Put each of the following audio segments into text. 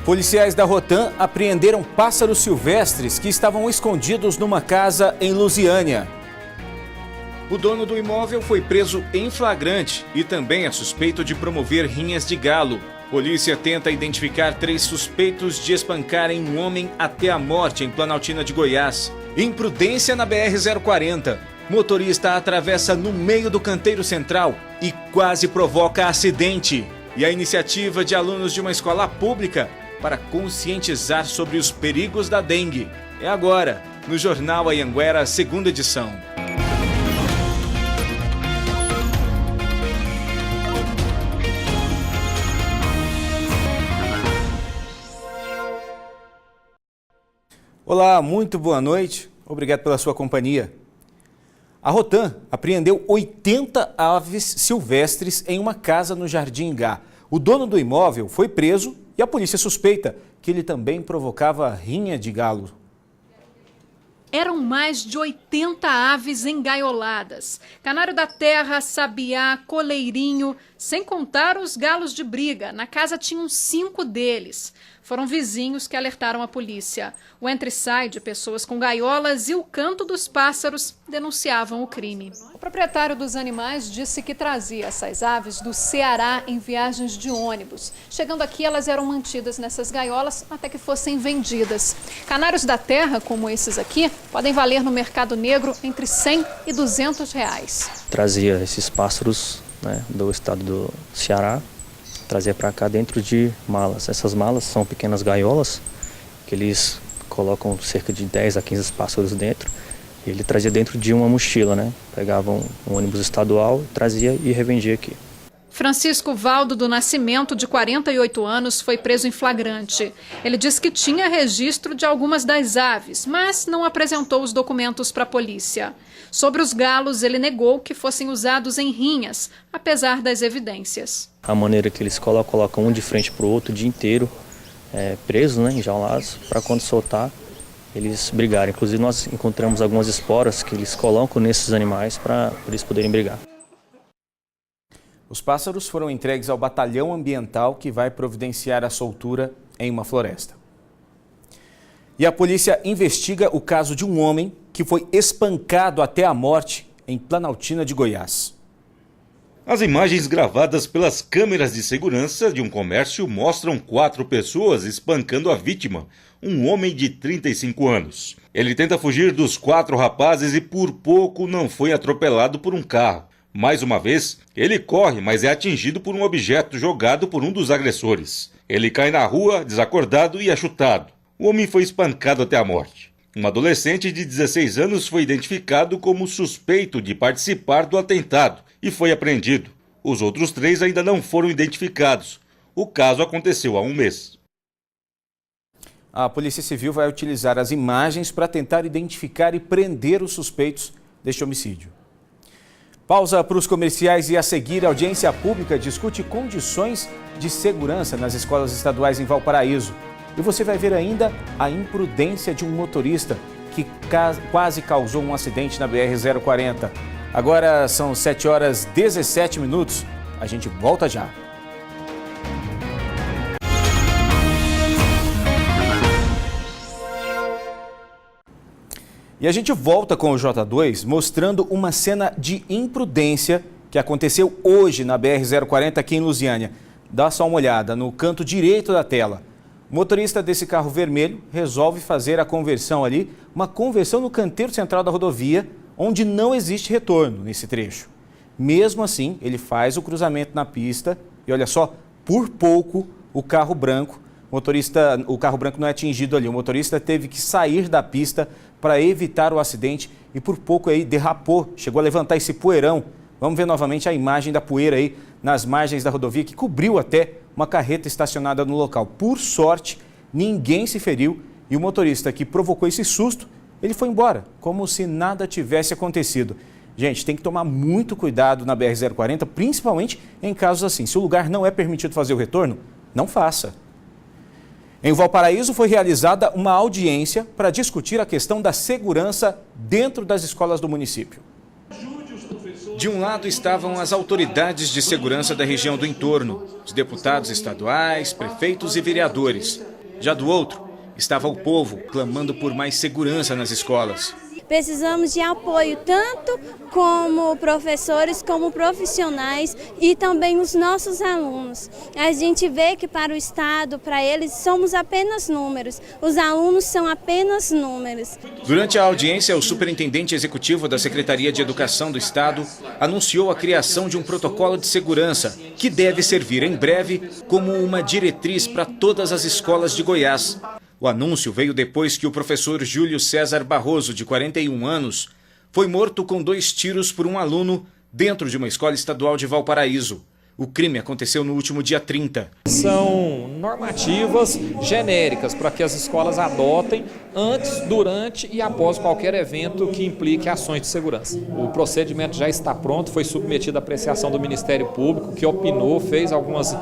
Policiais da Rotam apreenderam pássaros silvestres que estavam escondidos numa casa em Lusiânia. O dono do imóvel foi preso em flagrante e também é suspeito de promover rinhas de galo. Polícia tenta identificar 3 suspeitos de espancarem um homem até a morte em Planaltina de Goiás. Imprudência na BR-040. Motorista atravessa no meio do canteiro central e quase provoca acidente. E a iniciativa de alunos de uma escola pública para conscientizar sobre os perigos da dengue. É agora, no Jornal Anhanguera, segunda edição. Olá, muito boa noite. Obrigado pela sua companhia. A Rotam apreendeu 80 aves silvestres em uma casa no Jardim Ingá. O dono do imóvel foi preso e a polícia suspeita que ele também provocava rinha de galo. Eram mais de 80 aves engaioladas. Canário da terra, sabiá, coleirinho, sem contar os galos de briga. Na casa tinham 5 deles. Foram vizinhos que alertaram a polícia. O entra-e-sai de pessoas com gaiolas e o canto dos pássaros denunciavam o crime. O proprietário dos animais disse que trazia essas aves do Ceará em viagens de ônibus. Chegando aqui, elas eram mantidas nessas gaiolas até que fossem vendidas. Canários da terra, como esses aqui, podem valer no mercado negro entre 100 e 200 reais. Trazia esses pássaros, do estado do Ceará, trazia para cá dentro de malas. Essas malas são pequenas gaiolas que eles colocam cerca de 10 a 15 pássaros dentro. E ele trazia dentro de uma mochila, Pegava um ônibus estadual, trazia e revendia aqui. Francisco Valdo do Nascimento, de 48 anos, foi preso em flagrante. Ele disse que tinha registro de algumas das aves, mas não apresentou os documentos para a polícia. Sobre os galos, ele negou que fossem usados em rinhas, apesar das evidências. A maneira que eles colocam um de frente para o outro o dia inteiro, presos, enjaulados, para quando soltar, eles brigarem. Inclusive nós encontramos algumas esporas que eles colocam nesses animais para eles poderem brigar. Os pássaros foram entregues ao batalhão ambiental que vai providenciar a soltura em uma floresta. E a polícia investiga o caso de um homem que foi espancado até a morte em Planaltina de Goiás. As imagens gravadas pelas câmeras de segurança de um comércio mostram 4 pessoas espancando a vítima, um homem de 35 anos. Ele tenta fugir dos 4 rapazes e por pouco não foi atropelado por um carro. Mais uma vez, ele corre, mas é atingido por um objeto jogado por um dos agressores. Ele cai na rua, desacordado e é chutado. O homem foi espancado até a morte. Um adolescente de 16 anos foi identificado como suspeito de participar do atentado e foi apreendido. Os outros 3 ainda não foram identificados. O caso aconteceu há um mês. A Polícia Civil vai utilizar as imagens para tentar identificar e prender os suspeitos deste homicídio. Pausa para os comerciais e a seguir a audiência pública discute condições de segurança nas escolas estaduais em Valparaíso. E você vai ver ainda a imprudência de um motorista que quase causou um acidente na BR-040. Agora são 7h17. A gente volta já. E a gente volta com o J2 mostrando uma cena de imprudência que aconteceu hoje na BR-040 aqui em Lusiânia. Dá só uma olhada no canto direito da tela. O motorista desse carro vermelho resolve fazer a conversão ali, uma conversão no canteiro central da rodovia, onde não existe retorno nesse trecho. Mesmo assim, ele faz o cruzamento na pista e olha só, por pouco o carro branco não é atingido ali. O motorista teve que sair da pista para evitar o acidente e por pouco aí derrapou, chegou a levantar esse poeirão. Vamos ver novamente a imagem da poeira aí nas margens da rodovia que cobriu até uma carreta estacionada no local. Por sorte, ninguém se feriu e o motorista que provocou esse susto, ele foi embora, como se nada tivesse acontecido. Gente, tem que tomar muito cuidado na BR-040, principalmente em casos assim. Se o lugar não é permitido fazer o retorno, não faça. Em Valparaíso foi realizada uma audiência para discutir a questão da segurança dentro das escolas do município. De um lado estavam as autoridades de segurança da região do entorno, os deputados estaduais, prefeitos e vereadores. Já do outro, estava o povo clamando por mais segurança nas escolas. Precisamos de apoio, tanto como professores, como profissionais e também os nossos alunos. A gente vê que para o Estado, para eles, somos apenas números. Os alunos são apenas números. Durante a audiência, o superintendente executivo da Secretaria de Educação do Estado anunciou a criação de um protocolo de segurança que deve servir em breve como uma diretriz para todas as escolas de Goiás. O anúncio veio depois que o professor Júlio César Barroso, de 41 anos, foi morto com 2 tiros por um aluno dentro de uma escola estadual de Valparaíso. O crime aconteceu no último dia 30. São normativas genéricas para que as escolas adotem antes, durante e após qualquer evento que implique ações de segurança. O procedimento já está pronto, foi submetido à apreciação do Ministério Público, que opinou, fez algumas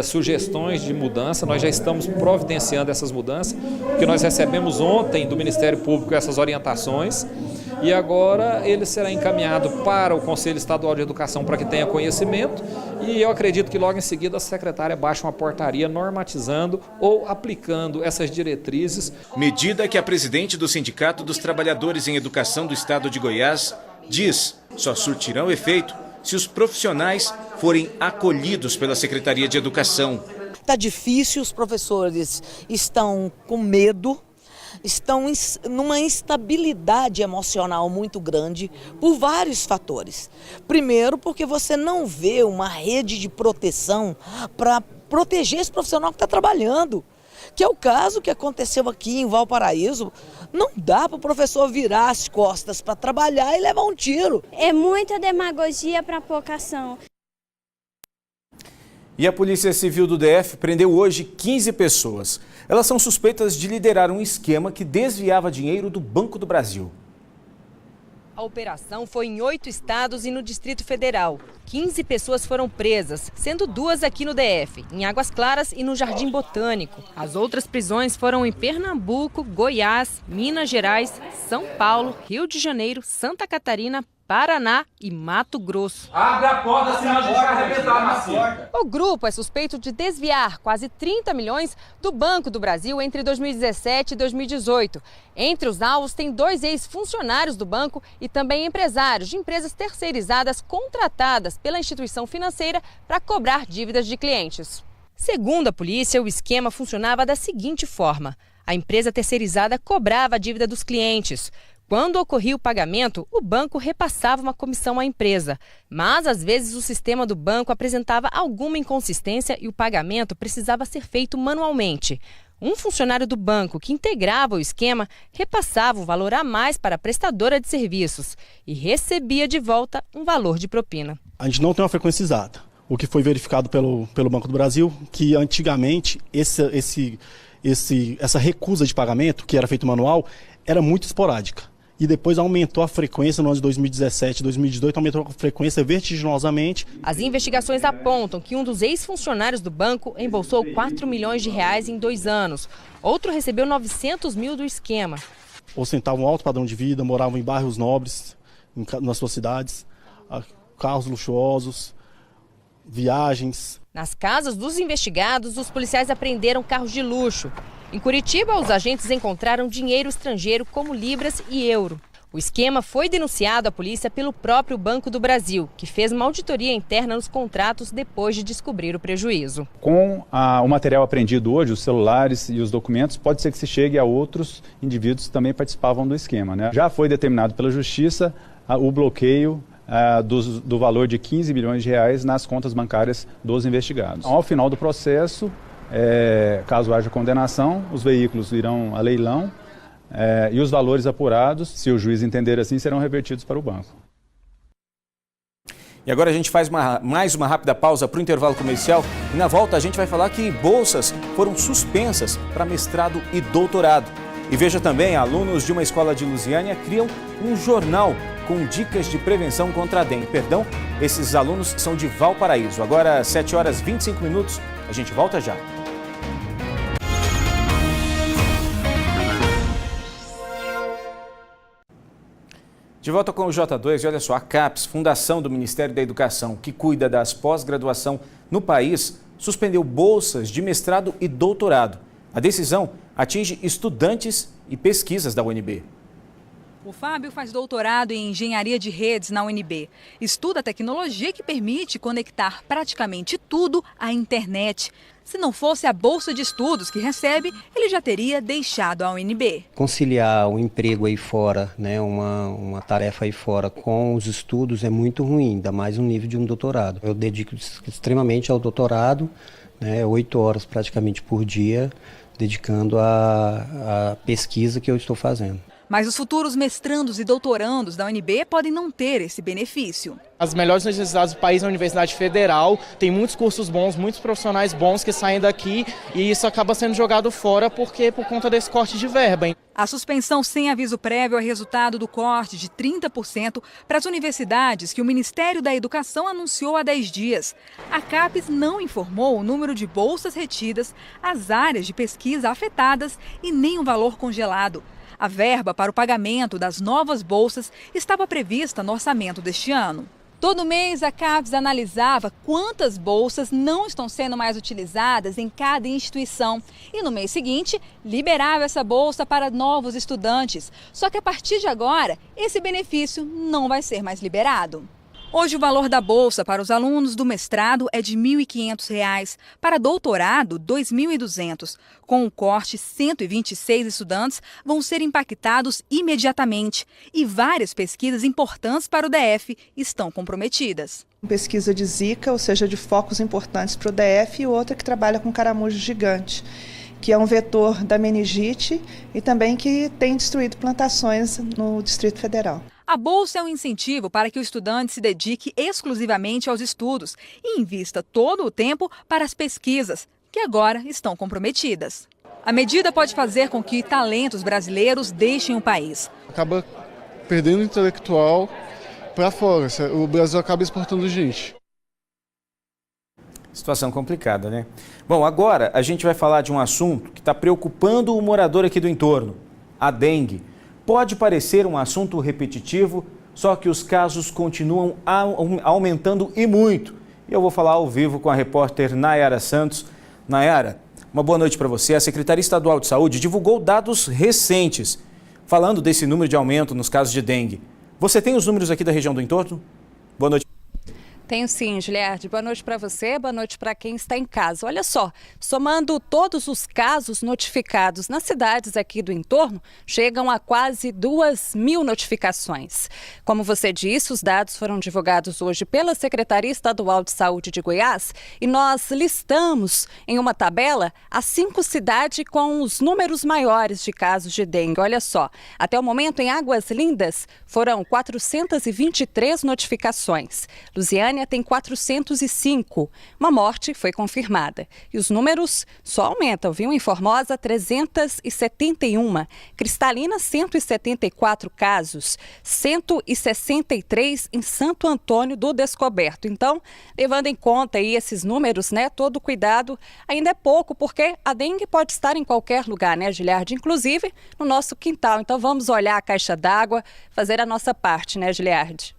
sugestões de mudança. Nós já estamos providenciando essas mudanças, porque nós recebemos ontem do Ministério Público essas orientações. E agora ele será encaminhado para o Conselho Estadual de Educação para que tenha conhecimento, e eu acredito que logo em seguida a secretária baixa uma portaria normatizando ou aplicando essas diretrizes. Medida que a presidente do Sindicato dos Trabalhadores em Educação do Estado de Goiás diz só surtirão efeito se os profissionais forem acolhidos pela Secretaria de Educação. Está difícil, os professores estão com medo, estão numa instabilidade emocional muito grande por vários fatores. Primeiro, porque você não vê uma rede de proteção para proteger esse profissional que está trabalhando, que é o caso que aconteceu aqui em Valparaíso. Não dá para o professor virar as costas para trabalhar e levar um tiro. É muita demagogia para pouca ação. E a Polícia Civil do DF prendeu hoje 15 pessoas. Elas são suspeitas de liderar um esquema que desviava dinheiro do Banco do Brasil. A operação foi em 8 estados e no Distrito Federal. 15 pessoas foram presas, sendo 2 aqui no DF, em Águas Claras e no Jardim Botânico. As outras prisões foram em Pernambuco, Goiás, Minas Gerais, São Paulo, Rio de Janeiro, Santa Catarina, Paraná e Mato Grosso. Abre a porta, senão a gente vai arrebentar na porta. O grupo é suspeito de desviar quase 30 milhões do Banco do Brasil entre 2017 e 2018. Entre os alvos tem 2 ex-funcionários do banco e também empresários de empresas terceirizadas contratadas pela instituição financeira para cobrar dívidas de clientes. Segundo a polícia, o esquema funcionava da seguinte forma: a empresa terceirizada cobrava a dívida dos clientes. Quando ocorria o pagamento, o banco repassava uma comissão à empresa, mas às vezes o sistema do banco apresentava alguma inconsistência e o pagamento precisava ser feito manualmente. Um funcionário do banco que integrava o esquema repassava o valor a mais para a prestadora de serviços e recebia de volta um valor de propina. A gente não tem uma frequência exata. O que foi verificado pelo Banco do Brasil, que antigamente essa recusa de pagamento, que era feito manual, era muito esporádica. E depois aumentou a frequência no ano de 2017 e 2018, aumentou a frequência vertiginosamente. As investigações apontam que um dos ex-funcionários do banco embolsou 4 milhões de reais em 2 anos. Outro recebeu 900 mil do esquema. Ostentavam um alto padrão de vida, moravam em bairros nobres, nas suas cidades, carros luxuosos, viagens. Nas casas dos investigados, os policiais apreenderam carros de luxo. Em Curitiba, os agentes encontraram dinheiro estrangeiro como libras e euro. O esquema foi denunciado à polícia pelo próprio Banco do Brasil, que fez uma auditoria interna nos contratos depois de descobrir o prejuízo. Com o material apreendido hoje, os celulares e os documentos, pode ser que se chegue a outros indivíduos que também participavam do esquema, né? Já foi determinado pela Justiça o bloqueio do valor de 15 milhões de reais nas contas bancárias dos investigados. Ao final do processo, caso haja condenação, os veículos irão a leilão e os valores apurados, se o juiz entender assim, serão revertidos para o banco. E agora a gente faz mais uma rápida pausa para o intervalo comercial e na volta a gente vai falar que bolsas foram suspensas para mestrado e doutorado. E veja também, alunos de uma escola de Lusiânia criam um jornal com dicas de prevenção contra a dengue. Perdão, esses alunos são de Valparaíso. Agora, 7h25, a gente volta já. De volta com o J2, e olha só, a CAPES, Fundação do Ministério da Educação, que cuida das pós-graduação no país, suspendeu bolsas de mestrado e doutorado. A decisão atinge estudantes e pesquisas da UNB. O Fábio faz doutorado em engenharia de redes na UNB. Estuda a tecnologia que permite conectar praticamente tudo à internet. Se não fosse a bolsa de estudos que recebe, ele já teria deixado a UNB. Conciliar o emprego aí fora, né, uma tarefa aí fora com os estudos é muito ruim, ainda mais no nível de um doutorado. Eu dedico extremamente ao doutorado, né, 8 horas praticamente por dia, dedicando à pesquisa que eu estou fazendo. Mas os futuros mestrandos e doutorandos da UNB podem não ter esse benefício. As melhores universidades do país é a Universidade Federal, tem muitos cursos bons, muitos profissionais bons que saem daqui e isso acaba sendo jogado fora por conta desse corte de verba. Hein? A suspensão sem aviso prévio é resultado do corte de 30% para as universidades que o Ministério da Educação anunciou há 10 dias. A CAPES não informou o número de bolsas retidas, as áreas de pesquisa afetadas e nem o valor congelado. A verba para o pagamento das novas bolsas estava prevista no orçamento deste ano. Todo mês, a CAPES analisava quantas bolsas não estão sendo mais utilizadas em cada instituição. E no mês seguinte, liberava essa bolsa para novos estudantes. Só que a partir de agora, esse benefício não vai ser mais liberado. Hoje, o valor da bolsa para os alunos do mestrado é de R$ 1.500, para doutorado, R$ 2.200. Com o corte, 126 estudantes vão ser impactados imediatamente e várias pesquisas importantes para o DF estão comprometidas. Pesquisa de Zika, ou seja, de focos importantes para o DF, e outra que trabalha com caramujo gigante, que é um vetor da meningite e também que tem destruído plantações no Distrito Federal. A bolsa é um incentivo para que o estudante se dedique exclusivamente aos estudos e invista todo o tempo para as pesquisas, que agora estão comprometidas. A medida pode fazer com que talentos brasileiros deixem o país. Acaba perdendo intelectual para fora, o Brasil acaba exportando gente. Situação complicada, né? Bom, agora a gente vai falar de um assunto que está preocupando o morador aqui do entorno, a dengue. Pode parecer um assunto repetitivo, só que os casos continuam aumentando e muito. E eu vou falar ao vivo com a repórter Nayara Santos. Nayara, uma boa noite para você. A Secretaria Estadual de Saúde divulgou dados recentes falando desse número de aumento nos casos de dengue. Você tem os números aqui da região do entorno? Boa noite. Tenho sim, Giliardi. Boa noite para você, boa noite para quem está em casa. Olha só, somando todos os casos notificados nas cidades aqui do entorno, chegam a quase 2.000 notificações. Como você disse, os dados foram divulgados hoje pela Secretaria Estadual de Saúde de Goiás e nós listamos em uma tabela as 5 cidades com os números maiores de casos de dengue. Olha só, até o momento em Águas Lindas foram 423 notificações. Lusiânia tem 405. Uma morte foi confirmada. E os números só aumentam, viu? Em Formosa, 371. Cristalina, 174 casos. 163 em Santo Antônio do Descoberto. Então, levando em conta aí esses números, né? Todo cuidado ainda é pouco, porque a dengue pode estar em qualquer lugar, né, Giliardi? Inclusive no nosso quintal. Então, vamos olhar a caixa d'água, fazer a nossa parte, né, Giliardi?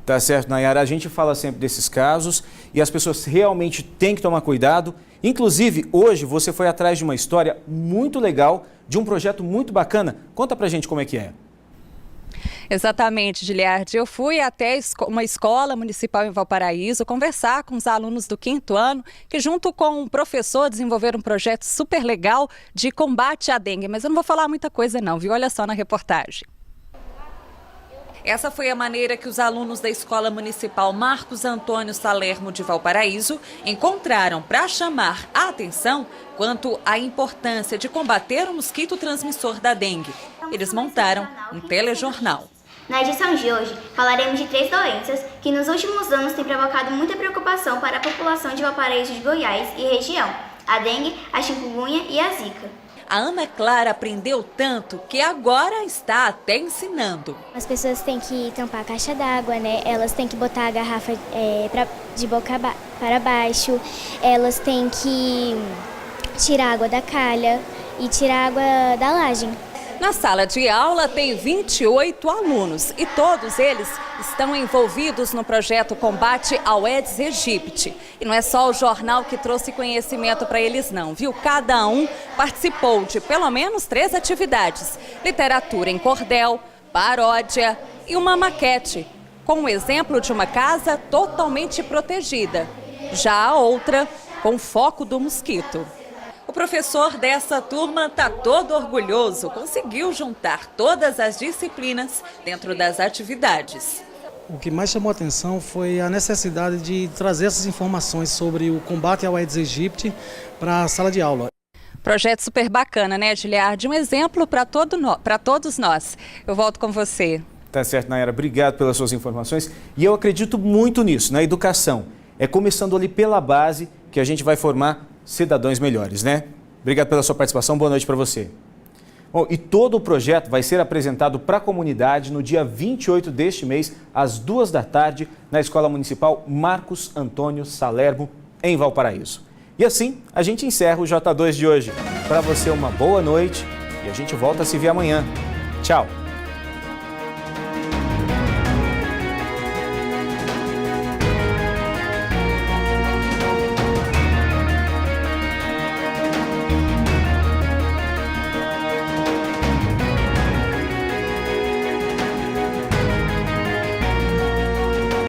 Tá certo, Nayara. A gente fala sempre desses casos e as pessoas realmente têm que tomar cuidado. Inclusive, hoje você foi atrás de uma história muito legal, de um projeto muito bacana. Conta pra gente como é que é. Exatamente, Giliardi. Eu fui até uma escola municipal em Valparaíso conversar com os alunos do 5º ano, que junto com um professor desenvolveram um projeto super legal de combate à dengue. Mas eu não vou falar muita coisa não, viu? Olha só na reportagem. Essa foi a maneira que os alunos da Escola Municipal Marcos Antônio Salermo de Valparaíso encontraram para chamar a atenção quanto à importância de combater o mosquito transmissor da dengue. Eles montaram um telejornal. Na edição de hoje, falaremos de 3 doenças que nos últimos anos têm provocado muita preocupação para a população de Valparaíso de Goiás e região: a dengue, a chikungunya e a zika. A Ana Clara aprendeu tanto que agora está até ensinando. As pessoas têm que tampar a caixa d'água, né? Elas têm que botar a garrafa de boca para baixo. Elas têm que tirar a água da calha e tirar a água da laje. Na sala de aula tem 28 alunos e todos eles estão envolvidos no projeto Combate ao Aedes aegypti. E não é só o jornal que trouxe conhecimento para eles não, viu? Cada um participou de pelo menos 3 atividades: literatura em cordel, paródia e uma maquete, com o exemplo de uma casa totalmente protegida. Já a outra, com foco do mosquito. O professor dessa turma está todo orgulhoso, conseguiu juntar todas as disciplinas dentro das atividades. O que mais chamou a atenção foi a necessidade de trazer essas informações sobre o combate ao Aedes aegypti para a sala de aula. Projeto super bacana, né, Giliardi? Um exemplo para todos nós. Eu volto com você. Tá certo, Nayara. Obrigado pelas suas informações. E eu acredito muito nisso, na educação. É começando ali pela base que a gente vai formar cidadãos melhores, né? Obrigado pela sua participação. Boa noite para você. Bom, e todo o projeto vai ser apresentado para a comunidade no dia 28 deste mês, às 2 da tarde, na Escola Municipal Marcos Antônio Salermo, em Valparaíso. E assim, a gente encerra o J2 de hoje. Para você, uma boa noite e a gente volta a se ver amanhã. Tchau!